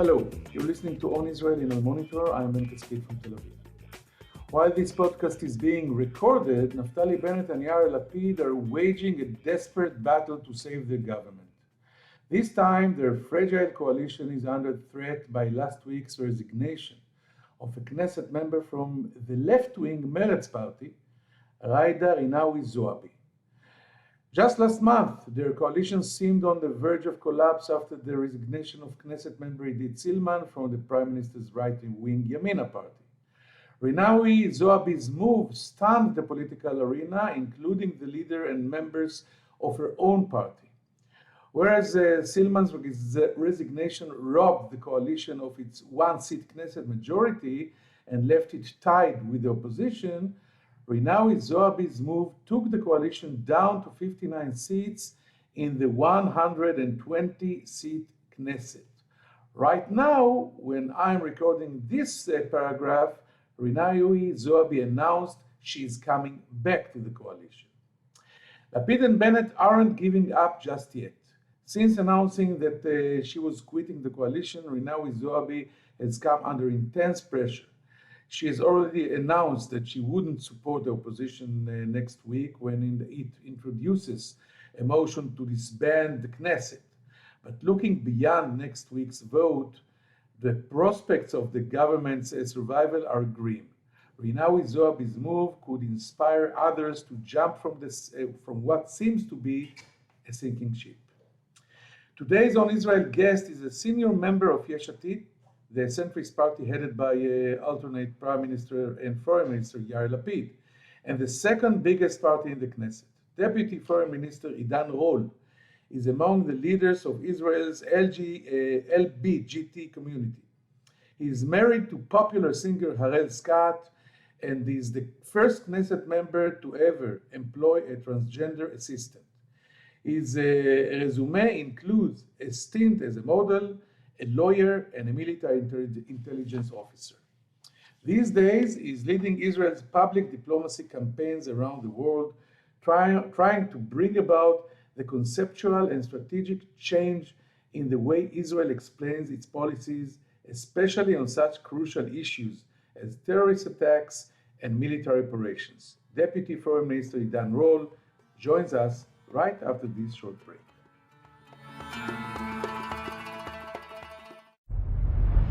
Hello, you're listening to On Israel in Al Monitor. I'm Caspit from Tel Aviv. While this podcast is being recorded, Naftali Bennett and Lapid are waging a desperate battle to save the government. This time, their fragile coalition is under threat by last week's resignation of a Knesset member from the left-wing Meretz party, Ghaida Rinawi Zoabi. Just last month, their coalition seemed on the verge of collapse after the resignation of Knesset member Idit Silman from the Prime Minister's right-wing Yamina party. Rinawi Zoabi's move stunned the political arena, including the leader and members of her own party. Whereas Silman's resignation robbed the coalition of its one-seat Knesset majority and left it tied with the opposition, Rinawi Zoabi's move took the coalition down to 59 seats in the 120-seat Knesset. Right now, when I'm recording this paragraph, Rinawi Zoabi announced she is coming back to the coalition. Lapid and Bennett aren't giving up just yet. Since announcing that she was quitting the coalition, Rinawi Zoabi has come under intense pressure. She has already announced that she wouldn't support the opposition next week when it introduces a motion to disband the Knesset. But looking beyond next week's vote, the prospects of the government's survival are grim. Rinawi Zoabi's move could inspire others to jump from what seems to be a sinking ship. Today's On Israel guest is a senior member of Yesh Atid, the centrist party headed by alternate Prime Minister and Foreign Minister Yair Lapid, and the second biggest party in the Knesset. Deputy Foreign Minister Idan Rol is among the leaders of Israel's LBGT community. He is married to popular singer Harel Scott and is the first Knesset member to ever employ a transgender assistant. His resume includes a stint as a model, a lawyer, and a military intelligence officer. These days, he's leading Israel's public diplomacy campaigns around the world, trying to bring about the conceptual and strategic change in the way Israel explains its policies, especially on such crucial issues as terrorist attacks and military operations. Deputy Foreign Minister Idan Rol joins us right after this short break.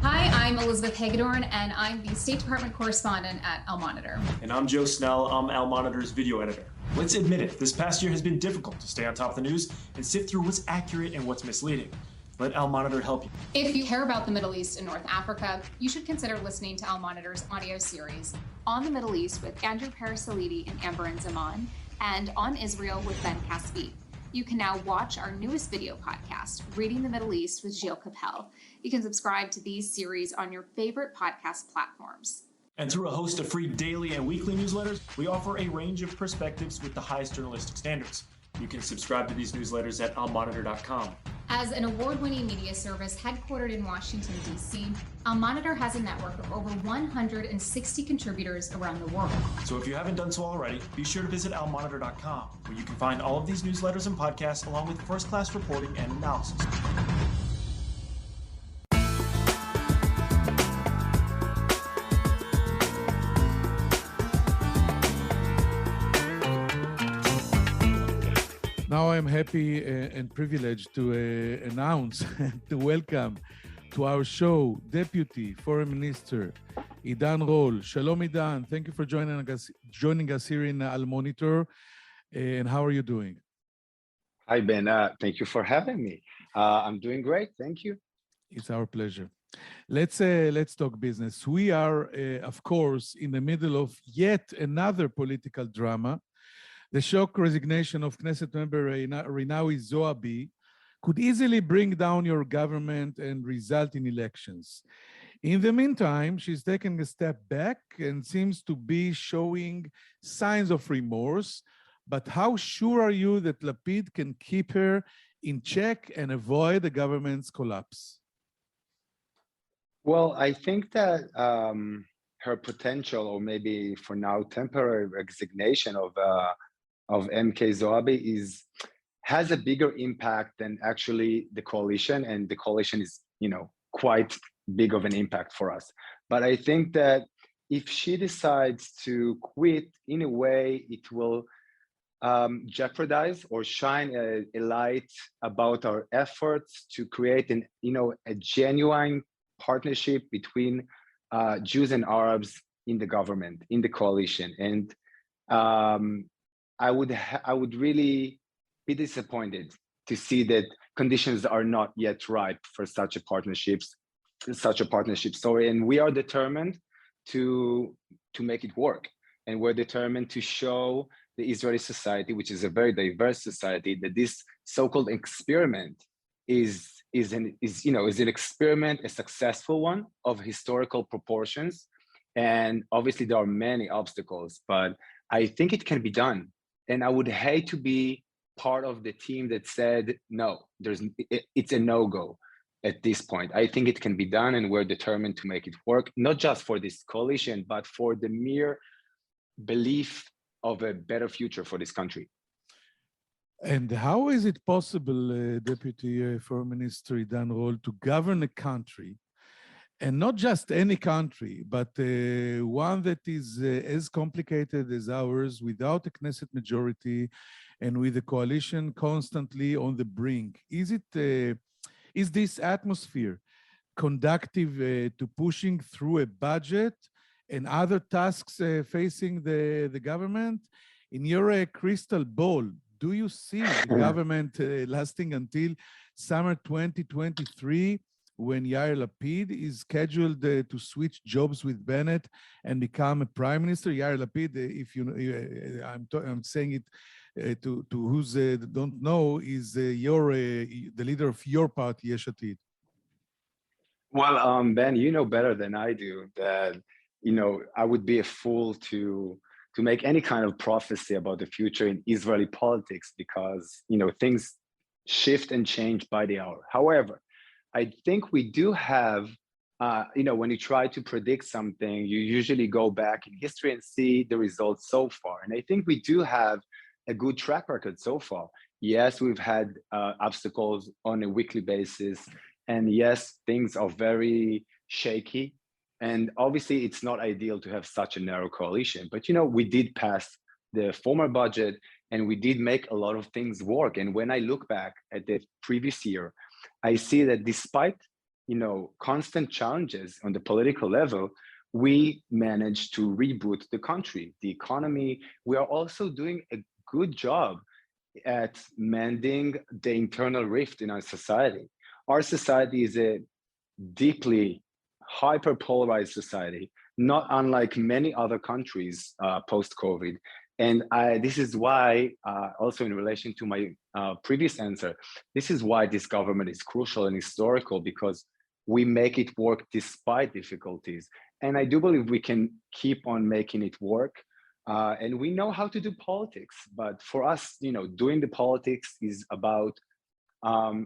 Hi, I'm Elizabeth Hagedorn, and I'm the State Department correspondent at Al Monitor. And I'm Joe Snell. I'm Al Monitor's video editor. Let's admit it, this past year has been difficult to stay on top of the news and sift through what's accurate and what's misleading. Let Al Monitor help you. If you care about the Middle East and North Africa, you should consider listening to Al Monitor's audio series On the Middle East with Andrew Parasalidi and Amber and Zaman, and On Israel with Ben Caspit. You can now watch our newest video podcast, Reading the Middle East with Gilles Capel. You can subscribe to these series on your favorite podcast platforms. And through a host of free daily and weekly newsletters, we offer a range of perspectives with the highest journalistic standards. You can subscribe to these newsletters at almonitor.com. As an award-winning media service headquartered in Washington, D.C., Al Monitor has a network of over 160 contributors around the world. So if you haven't done so already, be sure to visit almonitor.com, where you can find all of these newsletters and podcasts along with first-class reporting and analysis. Now I'm happy and privileged to announce, to welcome to our show, Deputy Foreign Minister Idan Rol. Shalom, Idan. Thank you for joining us here in Al Monitor. And how are you doing? Hi, Ben. Thank you for having me. I'm doing great. Thank you. It's our pleasure. Let's talk business. We are, of course, in the middle of yet another political drama. The shock resignation of Knesset member Rinawi Zoabi could easily bring down your government and result in elections. In the meantime, she's taken a step back and seems to be showing signs of remorse. But how sure are you that Lapid can keep her in check and avoid the government's collapse? Well, I think that her potential, or maybe for now temporary resignation of MK Zoabi has a bigger impact than actually the coalition, and the coalition is, quite big of an impact for us. But I think that if she decides to quit, in a way, it will jeopardize or shine a light about our efforts to create a genuine partnership between Jews and Arabs in the government, in the coalition. And I would really be disappointed to see that conditions are not yet ripe for such a partnership. Sorry, and we are determined to make it work, and we're determined to show the Israeli society, which is a very diverse society, that this so-called experiment is an experiment, a successful one of historical proportions. And obviously there are many obstacles, but I think it can be done. And I would hate to be part of the team that said, no, it's a no-go at this point. I think it can be done, and we're determined to make it work, not just for this coalition, but for the mere belief of a better future for this country. And how is it possible, Deputy Foreign Minister Idan Rol, to govern a country, and not just any country, but one that is as complicated as ours, without a Knesset majority and with the coalition constantly on the brink? Is this atmosphere conducive to pushing through a budget and other tasks facing the government? In your crystal ball, do you see the government lasting until summer 2023, when Yair Lapid is scheduled to switch jobs with Bennett and become a prime minister? Yair Lapid, if I'm saying it to who's don't know, is the leader of your party, Yesh Atid. Well, Ben, you know better than I do that, I would be a fool to make any kind of prophecy about the future in Israeli politics, because, things shift and change by the hour. However, I think we do have, when you try to predict something, you usually go back in history and see the results so far. And I think we do have a good track record so far. Yes, we've had obstacles on a weekly basis. And yes, things are very shaky. And obviously, it's not ideal to have such a narrow coalition. But, we did pass the former budget, and we did make a lot of things work. And when I look back at the previous year, I see that despite, constant challenges on the political level, we managed to reboot the country, the economy. We are also doing a good job at mending the internal rift in our society. Our society is a deeply hyper-polarized society, not unlike many other countries post-COVID. And this is why, also in relation to my previous answer, this is why this government is crucial and historical, because we make it work despite difficulties. And I do believe we can keep on making it work. And we know how to do politics. But for us, doing the politics is about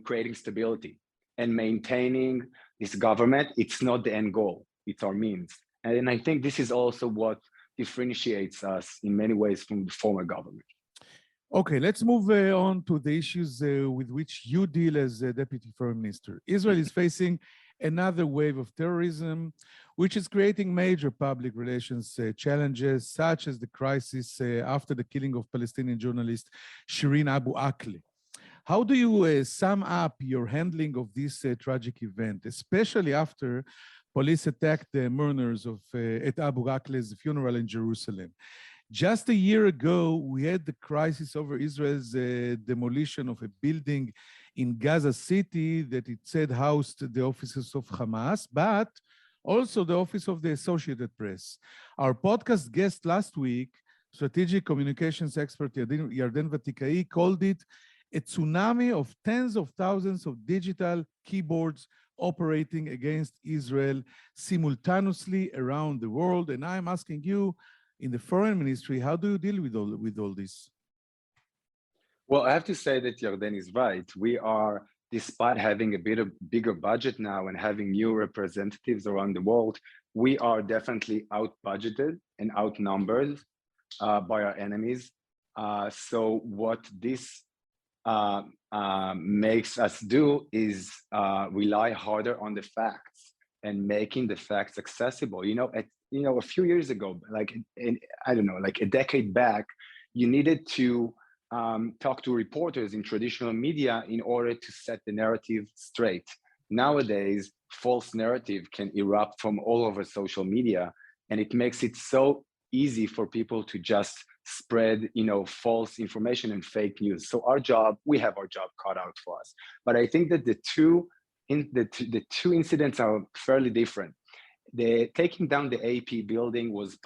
creating stability and maintaining this government. It's not the end goal, it's our means. And I think this is also what differentiates us in many ways from the former government. Okay, let's move on to the issues with which you deal as Deputy Foreign Minister. Israel is facing another wave of terrorism, which is creating major public relations challenges, such as the crisis after the killing of Palestinian journalist Shireen Abu Akleh. How do you sum up your handling of this tragic event, especially after police attacked the mourners at Abu Akleh's funeral in Jerusalem? Just a year ago, we had the crisis over Israel's demolition of a building in Gaza City that it said housed the offices of Hamas, but also the office of the Associated Press. Our podcast guest last week, strategic communications expert Yarden Vatikai, called it a tsunami of tens of thousands of digital keyboards operating against Israel simultaneously around the world. And I'm asking you, in the foreign ministry, how do you deal with all this? Well, I have to say that Yarden is right. We are, despite having a bigger budget now and having new representatives around the world, we are definitely out-budgeted and outnumbered by our enemies. So what this makes us do is rely harder on the facts and making the facts accessible. A few years ago, I don't know, like a decade back, you needed to talk to reporters in traditional media in order to set the narrative straight. Nowadays, false narrative can erupt from all over social media, and it makes it so easy for people to just spread, false information and fake news. So we have our job cut out for us. But I think that the two incidents are fairly different. The taking down the AP building was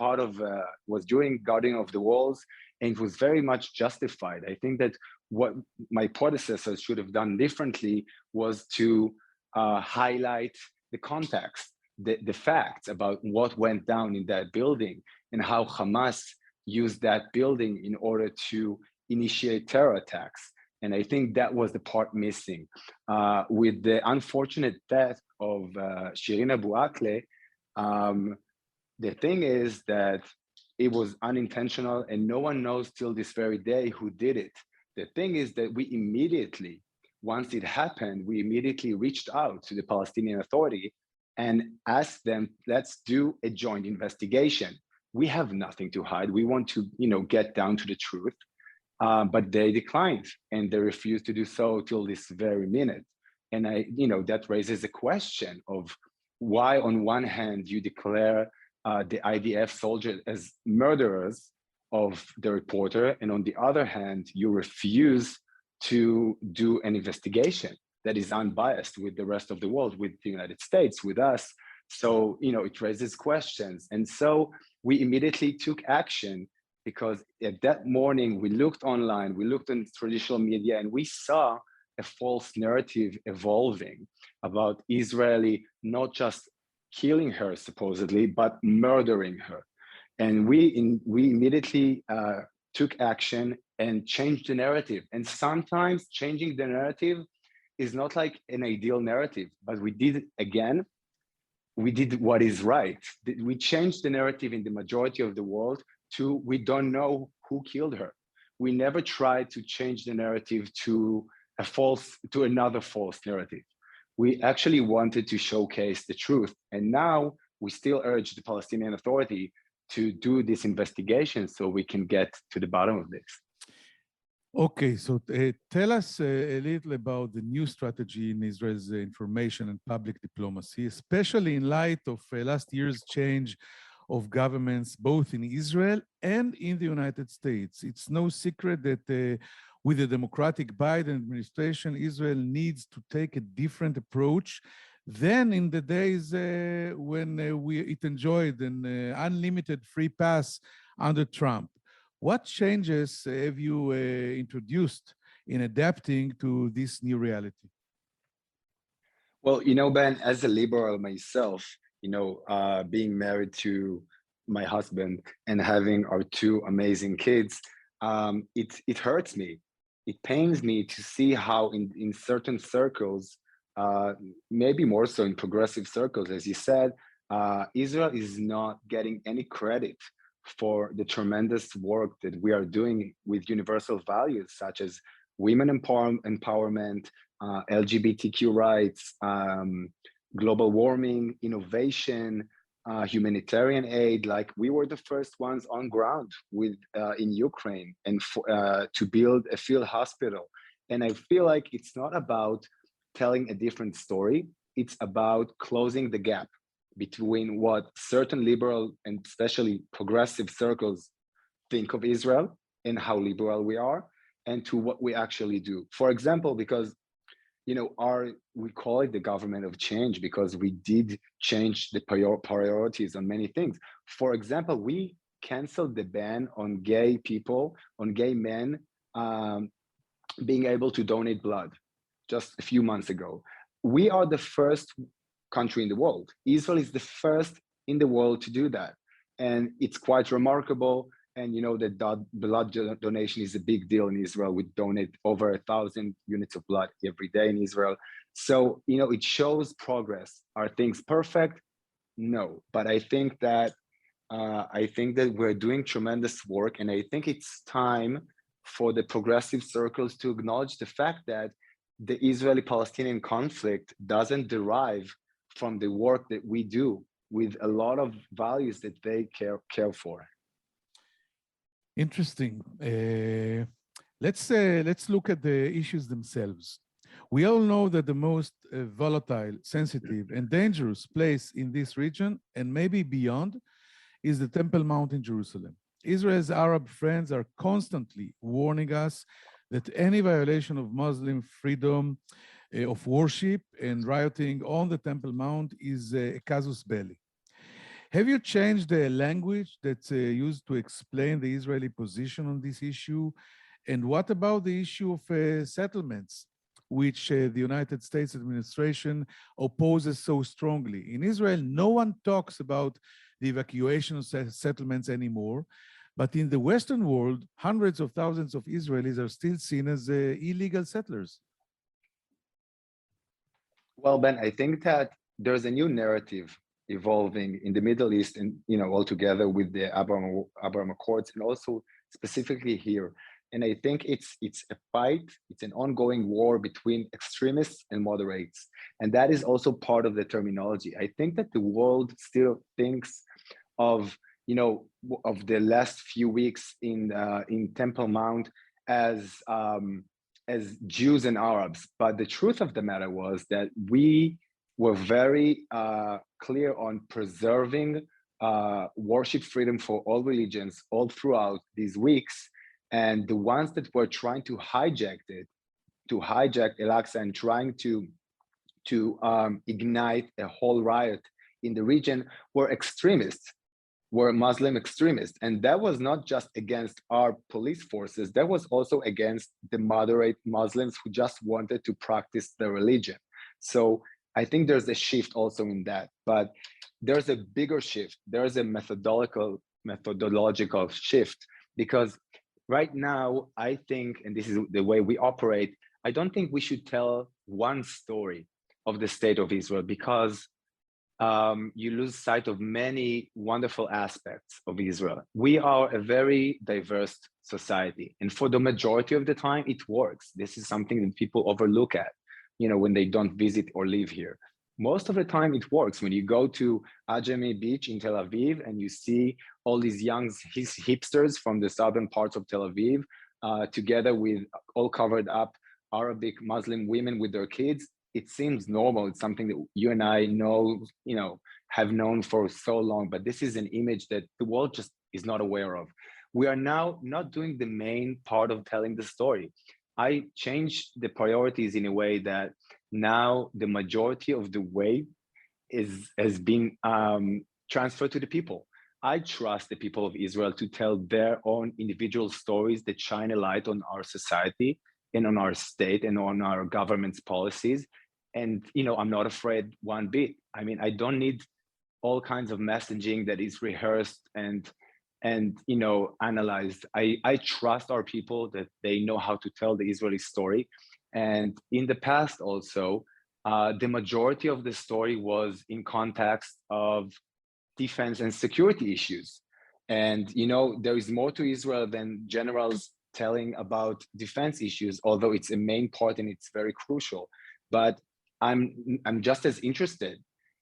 was during guarding of the walls, and it was very much justified. I think that what my predecessors should have done differently was to highlight the context, the facts about what went down in that building and how Hamas used that building in order to initiate terror attacks. And I think that was the part missing. With the unfortunate death of Shirin Abu Akleh, the thing is that it was unintentional and no one knows till this very day who did it. The thing is that we immediately, once it happened, we immediately reached out to the Palestinian Authority and asked them, let's do a joint investigation. We have nothing to hide. We want to, get down to the truth. But they declined and they refused to do so till this very minute. And that raises a question of why on one hand you declare the IDF soldiers as murderers of the reporter, and on the other hand, you refuse to do an investigation that is unbiased with the rest of the world, with the United States, with us. So, it raises questions. And so we immediately took action because at that morning, we looked online, we looked in traditional media, and we saw a false narrative evolving about Israeli not just killing her, supposedly, but murdering her. And we immediately took action and changed the narrative. And sometimes changing the narrative is not like an ideal narrative, but we did what is right. We changed the narrative in the majority of the world to we don't know who killed her. We never tried to change the narrative to another false narrative. We actually wanted to showcase the truth. And now we still urge the Palestinian Authority to do this investigation so we can get to the bottom of this. Okay, so tell us a little about the new strategy in Israel's information and public diplomacy, especially in light of last year's change of governments, both in Israel and in the United States. It's no secret that with the Democratic Biden administration, Israel needs to take a different approach than in the days when it enjoyed an unlimited free pass under Trump. What changes have you introduced in adapting to this new reality? Well, Ben, as a liberal myself, being married to my husband and having our two amazing kids, it hurts me. It pains me to see how in certain circles, maybe more so in progressive circles, as you said, Israel is not getting any credit for the tremendous work that we are doing with universal values such as women empowerment, LGBTQ rights, global warming, innovation, humanitarian aid. Like we were the first ones on ground in Ukraine and to build a field hospital. And I feel like it's not about telling a different story. It's about closing the gap between what certain liberal and especially progressive circles think of Israel and how liberal we are, and to what we actually do. For example, because we call it the government of change because we did change the priorities on many things. For example, we canceled the ban on gay people, on gay men being able to donate blood just a few months ago. We are the first country in the world. Israel is the first in the world to do that. And it's quite remarkable. And that blood donation is a big deal in Israel. We donate over 1,000 units of blood every day in Israel. So, it shows progress. Are things perfect? No. But I think that we're doing tremendous work. And I think it's time for the progressive circles to acknowledge the fact that the Israeli-Palestinian conflict doesn't derive from the work that we do with a lot of values that they care for. Interesting. Let's look at the issues themselves. We all know that the most volatile, sensitive, and dangerous place in this region, and maybe beyond, is the Temple Mount in Jerusalem. Israel's Arab friends are constantly warning us that any violation of Muslim freedom of worship and rioting on the Temple Mount is a casus belli. Have you changed the language that's used to explain the Israeli position on this issue? And what about the issue of settlements, which the United States administration opposes so strongly? In Israel, no one talks about the evacuation of settlements anymore, but in the Western world, hundreds of thousands of Israelis are still seen as illegal settlers. Well, Ben, I think that there's a new narrative evolving in the Middle East and, altogether with the Abraham Accords, and also specifically here. And I think it's a fight, it's an ongoing war between extremists and moderates. And that is also part of the terminology. I think that the world still thinks of, of the last few weeks in Temple Mount as Jews and Arabs. But the truth of the matter was that we were very clear on preserving worship freedom for all religions all throughout these weeks. And the ones that were trying to hijack Al-Aqsa and trying to ignite a whole riot in the region were extremists, were Muslim extremists. And that was not just against our police forces, that was also against the moderate Muslims who just wanted to practice their religion. So I think there's a shift also in that, but there's a bigger shift. There's a methodological shift, because right now, I think, and this is the way we operate, I don't think we should tell one story of the state of Israel, because you lose sight of many wonderful aspects of Israel. We are a very diverse society, and for the majority of the time, it works. This is something that people overlook at, when they don't visit or live here. Most of the time it works. When you go to Ajami Beach in Tel Aviv and you see all these young hipsters from the southern parts of Tel Aviv, together with all covered up Arabic Muslim women with their kids, it seems normal. It's something that you and I know, have known for so long, but this is an image that the world just is not aware of. We are now not doing the main part of telling the story. I changed the priorities in a way that now the majority of the weight has been transferred to the people. I trust the people of Israel to tell their own individual stories that shine a light on our society and on our state and on our government's policies. And, I'm not afraid one bit. I mean, I don't need all kinds of messaging that is rehearsed and analyzed. I trust our people that they know how to tell the Israeli story. And in the past also, the majority of the story was in context of defense and security issues. And, there is more to Israel than generals telling about defense issues, although it's a main part and it's very crucial. But I'm just as interested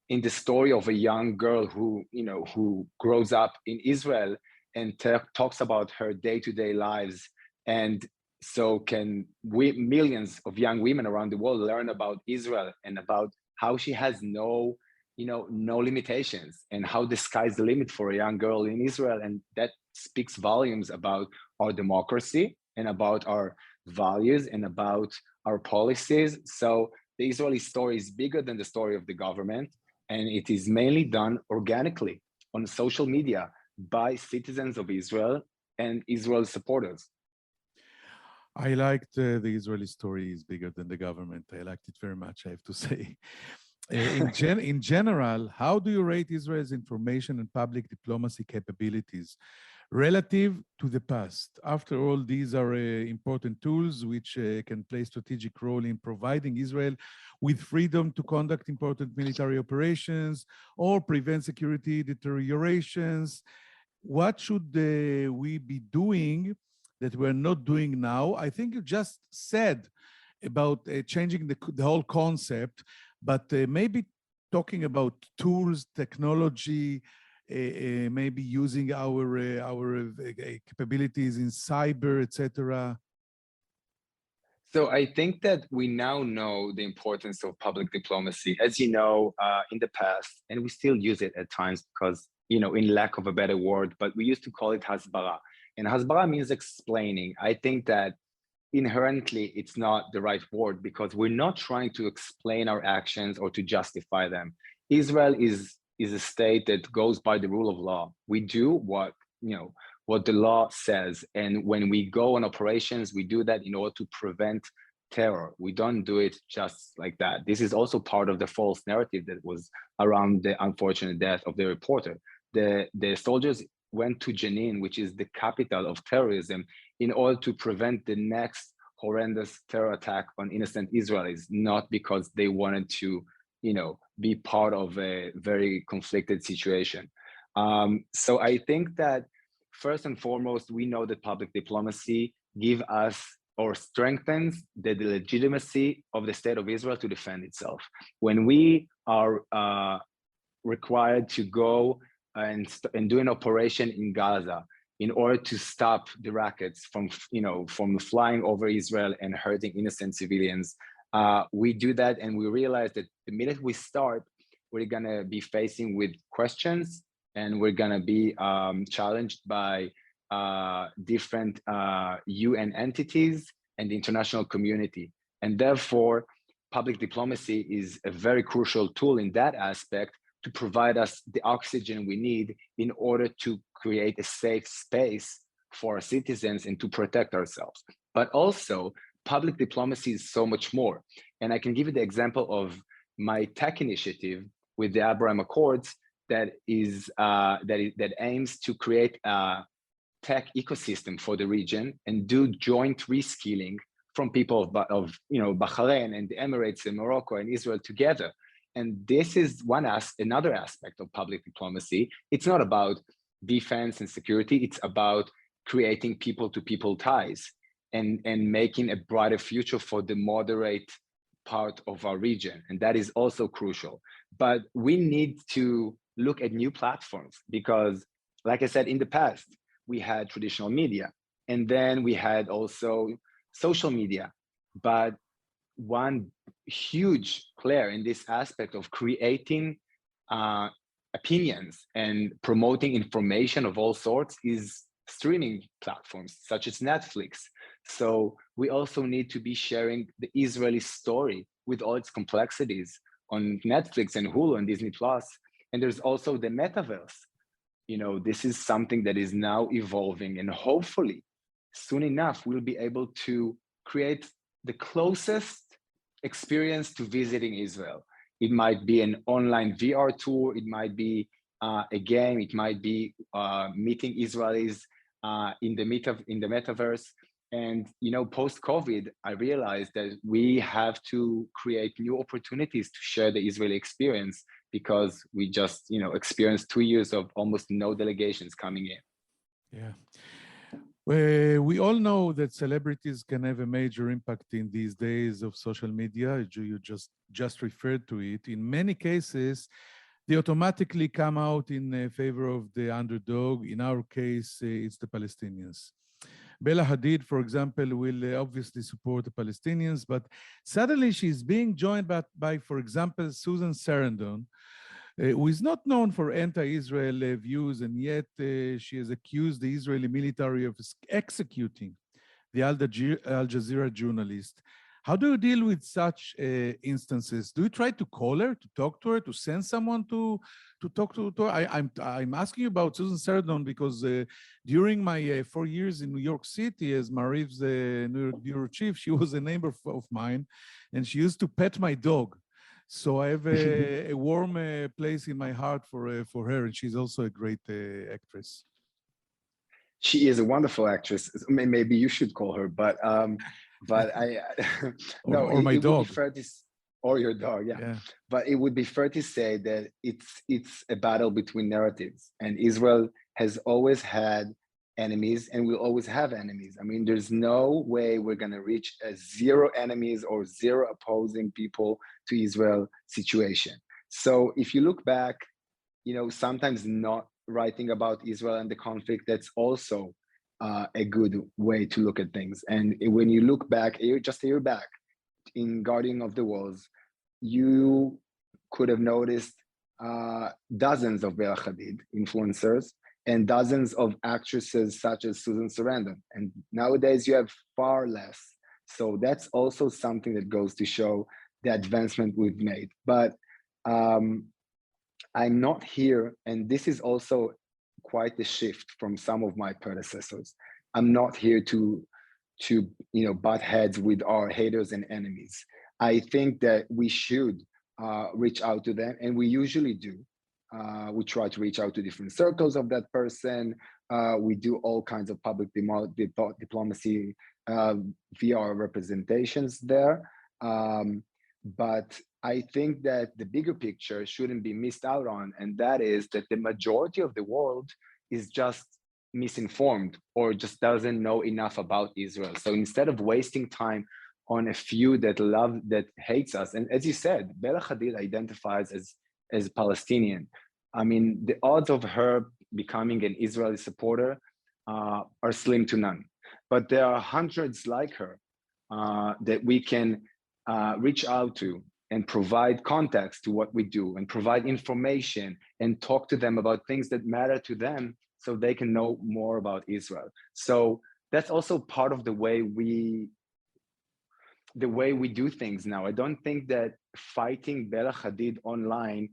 in the story of a young girl who grows up in Israel and talks about her day-to-day lives. And so can millions of young women around the world learn about Israel and about how she has no limitations, and how the sky's the limit for a young girl in Israel. And that speaks volumes about our democracy and about our values and about our policies. So the Israeli story is bigger than the story of the government, and it is mainly done organically on social media by citizens of Israel and Israel supporters. I liked the Israeli story is bigger than the government. I liked it very much, I have to say. In general, how do you rate Israel's information and public diplomacy capabilities relative to the past? After all, these are important tools which can play a strategic role in providing Israel with freedom to conduct important military operations or prevent security deteriorations. What should we be doing that we're not doing now? I think you just said about changing the whole concept, but maybe talking about tools, technology, maybe using our capabilities in cyber, etc. So I think that we now know the importance of public diplomacy, as you know, in the past, and we still use it at times because, in lack of a better word, but we used to call it hasbara. And hasbara means explaining. I think that inherently it's not the right word because we're not trying to explain our actions or to justify them. Israel is a state that goes by the rule of law. We do what the law says. And when we go on operations, we do that in order to prevent terror. We don't do it just like that. This is also part of the false narrative that was around the unfortunate death of the reporter. The soldiers went to Jenin, which is the capital of terrorism, in order to prevent the next horrendous terror attack on innocent Israelis, not because they wanted to, be part of a very conflicted situation. So I think that first and foremost, we know that public diplomacy give us or strengthens the legitimacy of the state of Israel to defend itself. When we are required to go and do an operation in Gaza in order to stop the rockets from flying over Israel and hurting innocent civilians, we do that, and we realize that the minute we start, we're gonna be facing with questions, and we're gonna be challenged by different UN entities and the international community. And therefore, public diplomacy is a very crucial tool in that aspect to provide us the oxygen we need in order to create a safe space for our citizens and to protect ourselves. But also, public diplomacy is so much more. And I can give you the example of my tech initiative with the Abraham Accords that aims to create a tech ecosystem for the region and do joint reskilling from people of Bahrain and the Emirates and Morocco and Israel together. And this is another aspect of public diplomacy. It's not about defense and security. It's about creating people-to-people ties and making a brighter future for the moderate part of our region. And that is also crucial. But we need to look at new platforms because, like I said, in the past, we had traditional media, and then we had also social media. But one huge player in this aspect of creating opinions and promoting information of all sorts is streaming platforms such as Netflix. So we also need to be sharing the Israeli story with all its complexities on Netflix and Hulu and Disney Plus. And there's also the metaverse. This is something that is now evolving, and hopefully soon enough, we'll be able to create the closest experience to visiting Israel. It might be an online VR tour. It might be a game. It might be meeting Israelis in the metaverse. And post-COVID, I realized that we have to create new opportunities to share the Israeli experience because we just experienced 2 years of almost no delegations coming in. Yeah. We all know that celebrities can have a major impact in these days of social media. You just referred to it. In many cases, they automatically come out in favor of the underdog. In our case, it's the Palestinians. Bella Hadid, for example, will obviously support the Palestinians, but suddenly she's being joined by, for example, Susan Sarandon, who is not known for anti-Israel views, and yet she has accused the Israeli military of executing the Al Jazeera journalist. How do you deal with such instances? Do you try to call her, to talk to her, to send someone to talk to her? I'm asking you about Susan Sarandon because during my 4 years in New York City as Mariv's bureau chief, she was a neighbor of mine, and she used to pet my dog. So I have a warm place in my heart for her, and she's also a great actress. She is a wonderful actress. Maybe you should call her, but I no, or my dog, would be fair to, or your dog, yeah. But it would be fair to say that it's a battle between narratives, and Israel has always had enemies and we'll always have enemies. I mean, there's no way we're going to reach a zero enemies or zero opposing people to Israel situation. So if you look back, sometimes not writing about Israel and the conflict, that's also a good way to look at things. And when you look back, just a year back, in Guardian of the Walls, you could have noticed dozens of Bennett-Lapid influencers and dozens of actresses such as Susan Sarandon. And nowadays you have far less. So that's also something that goes to show the advancement we've made. But I'm not here, and this is also quite a shift from some of my predecessors. I'm not here to butt heads with our haters and enemies. I think that we should reach out to them, and we usually do. We try to reach out to different circles of that person. We do all kinds of public diplomacy via our representations there. But I think that the bigger picture shouldn't be missed out on, and that is that the majority of the world is just misinformed or just doesn't know enough about Israel. So instead of wasting time on a few that hates us, and as you said, Bennett-Lapid identifies as Palestinian. I mean, the odds of her becoming an Israeli supporter are slim to none. But there are hundreds like her that we can reach out to and provide context to what we do and provide information and talk to them about things that matter to them so they can know more about Israel. So that's also part of the way we do things now. I don't think that fighting Bennett-Lapid online,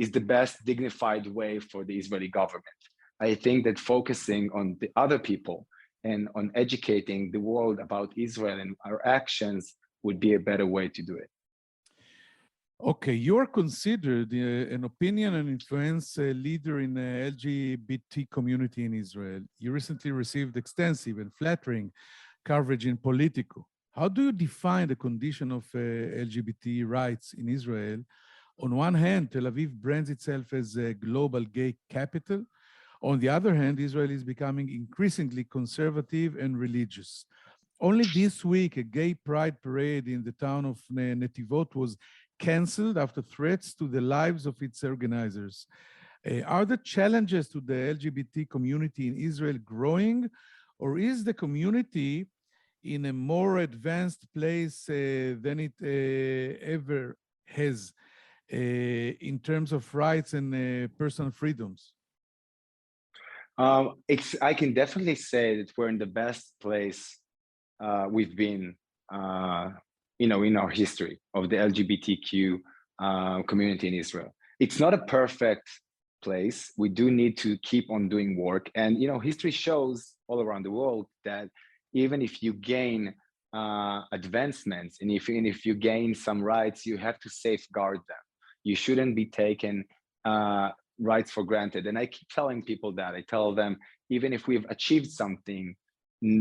is the best dignified way for the Israeli government. I think that focusing on the other people and on educating the world about Israel and our actions would be a better way to do it. Okay, you're considered an opinion and influence leader in the LGBT community in Israel. You recently received extensive and flattering coverage in Politico. How do you define the condition of LGBT rights in Israel? On one hand, Tel Aviv brands itself as a global gay capital. On the other hand, Israel is becoming increasingly conservative and religious. Only this week, a gay pride parade in the town of Netivot was canceled after threats to the lives of its organizers. Are the challenges to the LGBT community in Israel growing, or is the community in a more advanced place than it ever has in terms of rights and personal freedoms? I can definitely say that we're in the best place we've been, in our history of the LGBTQ community in Israel. It's not a perfect place. We do need to keep on doing work. And, history shows all around the world that even if you gain advancements and if you gain some rights, you have to safeguard them. You shouldn't be taking rights for granted. And I keep telling people that. I tell them, even if we've achieved something,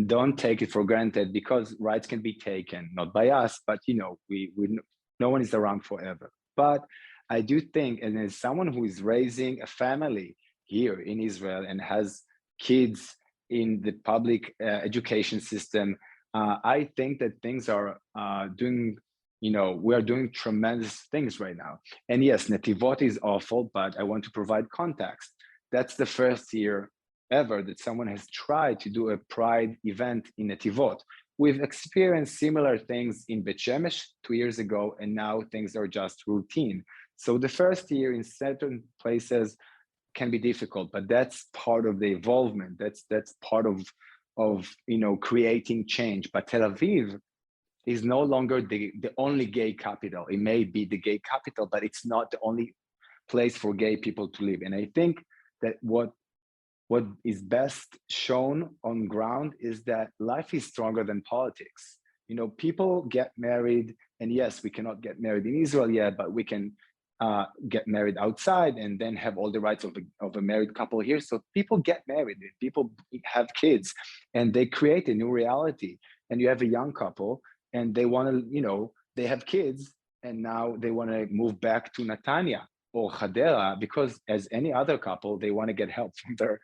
don't take it for granted, because rights can be taken, not by us, but no one is around forever. But I do think, and as someone who is raising a family here in Israel and has kids in the public education system, I think that things are we are doing tremendous things right now. And yes, Netivot is awful, but I want to provide context. That's the first year ever that someone has tried to do a pride event in Netivot. We've experienced similar things in Bet Shemesh 2 years ago, and now things are just routine. So the first year in certain places can be difficult, but that's part of the evolvement. That's part of creating change. But Tel Aviv is no longer the only gay capital. It may be the gay capital, but it's not the only place for gay people to live. And I think that what is best shown on ground is that life is stronger than politics. People get married, and yes, we cannot get married in Israel yet, but we can get married outside and then have all the rights of a married couple here. So people get married, people have kids, and they create a new reality. And you have a young couple, and they want to, they have kids, and now they want to move back to Netanya or Hadera, because as any other couple, they want to get help from their,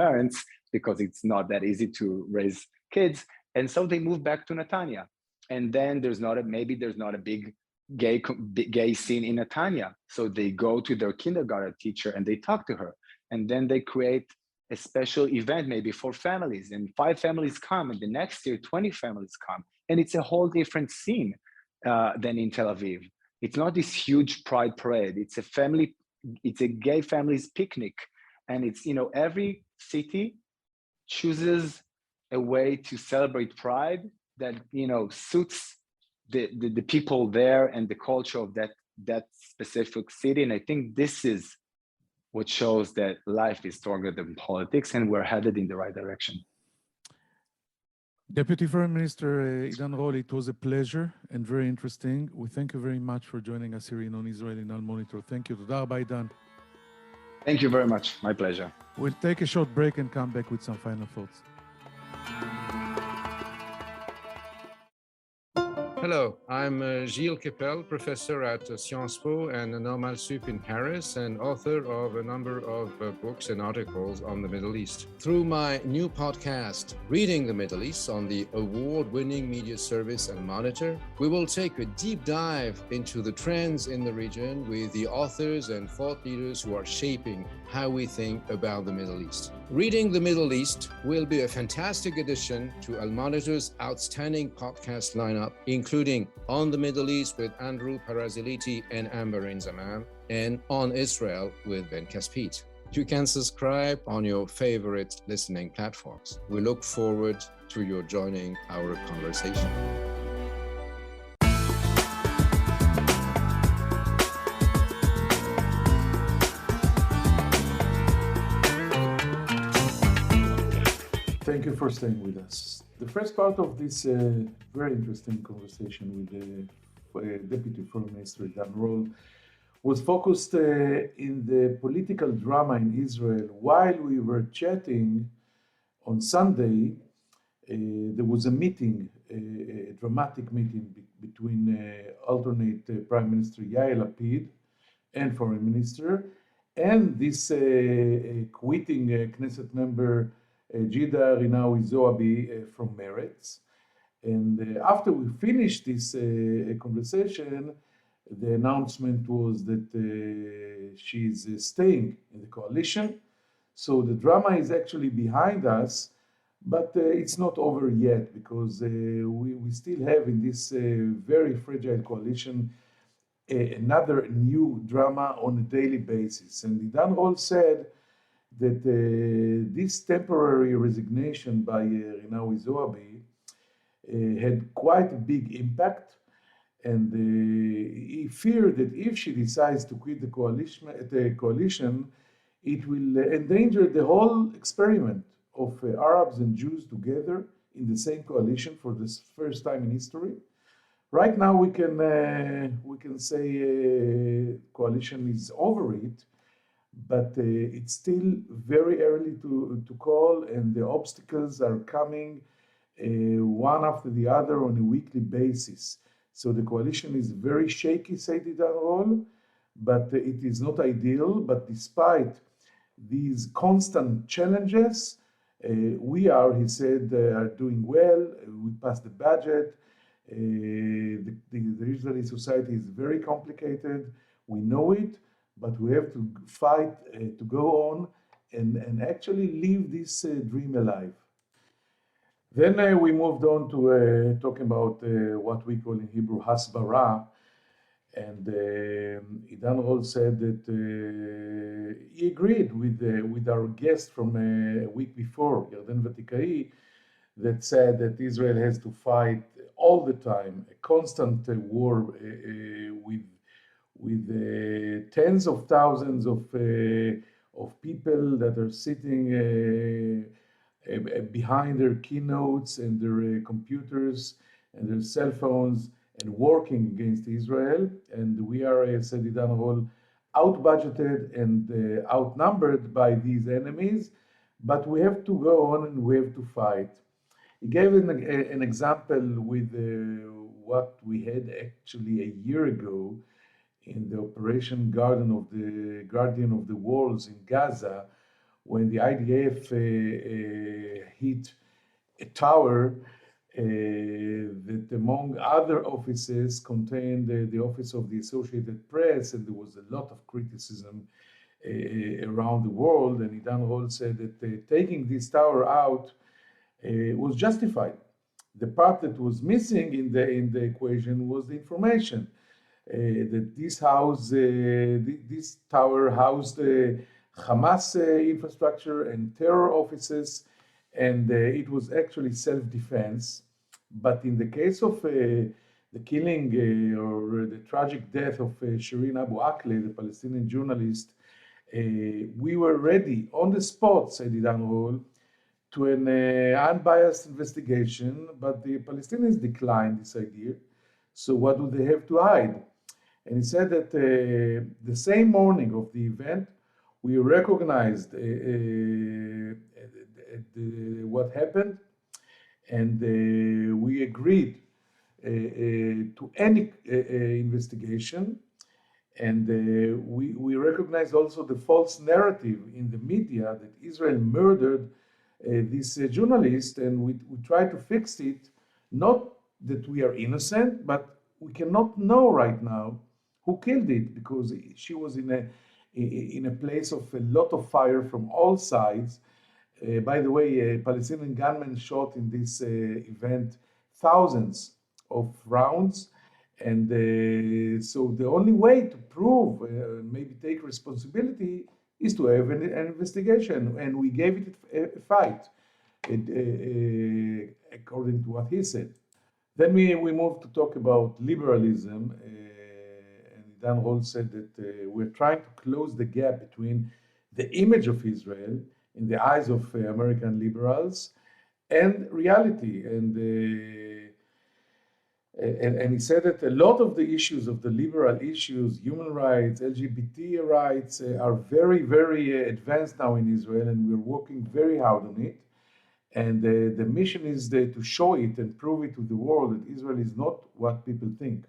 parents, because it's not that easy to raise kids. And so they move back to Netanya. And then there's not a big gay scene in Netanya. So they go to their kindergarten teacher and they talk to her. And then they create a special event maybe for families, and 5 families come, and the next year 20 families come, and it's a whole different scene than in Tel Aviv. It's not this huge pride parade. It's a gay families picnic, and it's, every city chooses a way to celebrate pride that, suits the people there and the culture of that specific city. And I think this is what shows that life is stronger than politics, and we're headed in the right direction. Deputy Foreign Minister Idan Rol, it was a pleasure and very interesting. We thank you very much for joining us here on Israel in Al Monitor. Thank you. Toda rabba, Idan. Thank you very much. My pleasure. We'll take a short break and come back with some final thoughts. Hello, I'm Gilles Kepel, professor at Sciences Po and Normal Sup in Paris, and author of a number of books and articles on the Middle East. Through my new podcast, Reading the Middle East, on the award-winning media service Al Monitor, we will take a deep dive into the trends in the region with the authors and thought leaders who are shaping how we think about the Middle East. Reading the Middle East will be a fantastic addition to Al Monitor's outstanding podcast lineup, including On the Middle East with Andrew Paraziliti and Amber Zaman, and On Israel with Ben Caspit. You can subscribe on your favorite listening platforms. We look forward to your joining our conversation. Thank you for staying with us. The first part of this very interesting conversation with the Deputy Foreign Minister Idan Rol was focused in the political drama in Israel. While we were chatting on Sunday, there was a meeting, a dramatic meeting between alternate Prime Minister Yair Lapid and Foreign Minister, and this quitting Knesset member Jida Rinawi Zoabi from Meretz. And after we finished this conversation, the announcement was that she's staying in the coalition. So the drama is actually behind us, but it's not over yet, because we still have in this very fragile coalition another new drama on a daily basis. And Idan Rol said that this temporary resignation by Rinawi Zoabi had quite a big impact, and he feared that if she decides to quit the coalition, it will endanger the whole experiment of Arabs and Jews together in the same coalition for the first time in history. Right now, we can say coalition is over it, but it's still very early to call, and the obstacles are coming one after the other on a weekly basis. So the coalition is very shaky, said Idan Rol, but it is not ideal. But despite these constant challenges, we are, he said, are doing well. We passed the budget. The Israeli society is very complicated. We know it, but we have to fight to go on and actually live this dream alive. Then we moved on to talking about what we call in Hebrew hasbara, and Idan Rol said that he agreed with our guest from a week before, Yarden Vatikai, that said that Israel has to fight all the time, a constant war with tens of thousands of people that are sitting behind their keynotes and their computers and their cell phones and working against Israel. And we are, said Idan Rol, out-budgeted and outnumbered by these enemies, but we have to go on and we have to fight. He gave an example with what we had actually a year ago in the Operation Guardian of the Walls in Gaza, when the IDF hit a tower that, among other offices, contained the office of the Associated Press, and there was a lot of criticism around the world. And Idan Hall said that taking this tower out was justified. The part that was missing in the equation was the information that this tower housed Hamas infrastructure and terror offices, and it was actually self-defense. But in the case of the killing or the tragic death of Shireen Abu Akleh, the Palestinian journalist, we were ready on the spot, said Idan Hall, to an unbiased investigation, but the Palestinians declined this idea. So what do they have to hide? And he said that the same morning of the event, we recognized what happened, and we agreed to any investigation. And we recognized also the false narrative in the media that Israel murdered this journalist, and we tried to fix it. Not that we are innocent, but we cannot know right now who killed it, because she was in a place of a lot of fire from all sides. By the way, Palestinian gunmen shot in this event thousands of rounds. And so the only way to prove, maybe take responsibility, is to have an investigation. And we gave it a fight, according to what he said. Then we moved to talk about liberalism. And Dan Hall said that we're trying to close the gap between the image of Israel in the eyes of American liberals and reality. And he said that a lot of the issues of the liberal issues, human rights, LGBT rights, are very, very advanced now in Israel, and we're working very hard on it. And the mission is to show it and prove it to the world that Israel is not what people think.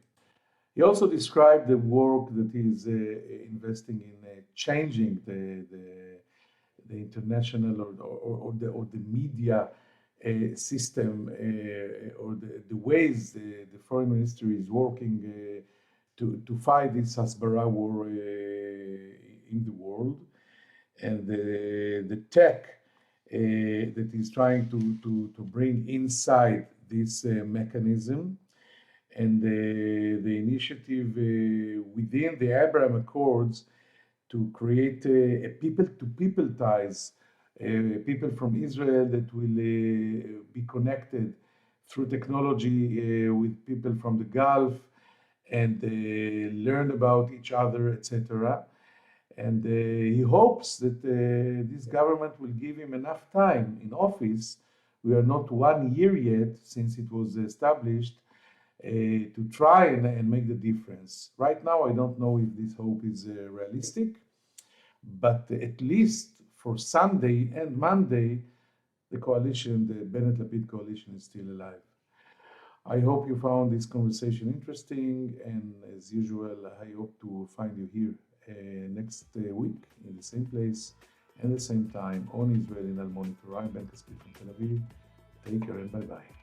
He also described the work that he's investing in changing the international or the media system or the ways the foreign ministry is working to fight this Hasbara war in the world, and the tech that is trying to bring inside this mechanism, and the initiative within the Abraham Accords to create a people-to-people ties, people from Israel that will be connected through technology with people from the Gulf and learn about each other, etc. And he hopes that this government will give him enough time in office. We are not 1 year yet since it was established, to try and make the difference. Right now, I don't know if this hope is realistic, but at least for Sunday and Monday, the coalition, the Bennett-Lapid coalition, is still alive. I hope you found this conversation interesting, and as usual, I hope to find you here next week in the same place and the same time on Israel in Al Monitor. I'm Ben Caspit from Tel Aviv. Take care and bye-bye.